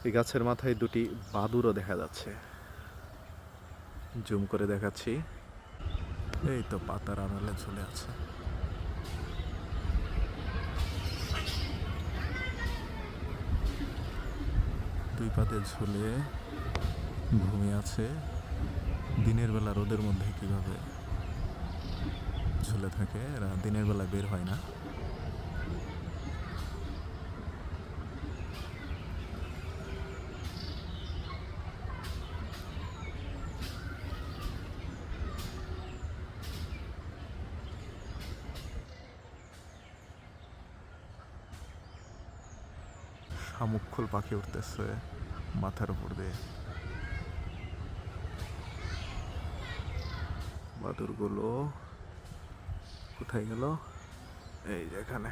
এই গাছের মাথায় দুটি বাদুড়ও দেখা যাচ্ছে। জুম করে দেখাচ্ছি, এই তো পাতার আড়ালে ঝুলে আছে। দুই পাতে ঝুলে ঘুমিয়ে আছে। দিনের বেলা রোদের মধ্যে কিভাবে ঝুলে থাকে, এরা দিনের বেলা বের হয় না। শামুকখোল পাখি উঠতেছে মাথার উপর দিয়ে। বাদুরগুলো কোথায় গেল? এই যেখানে।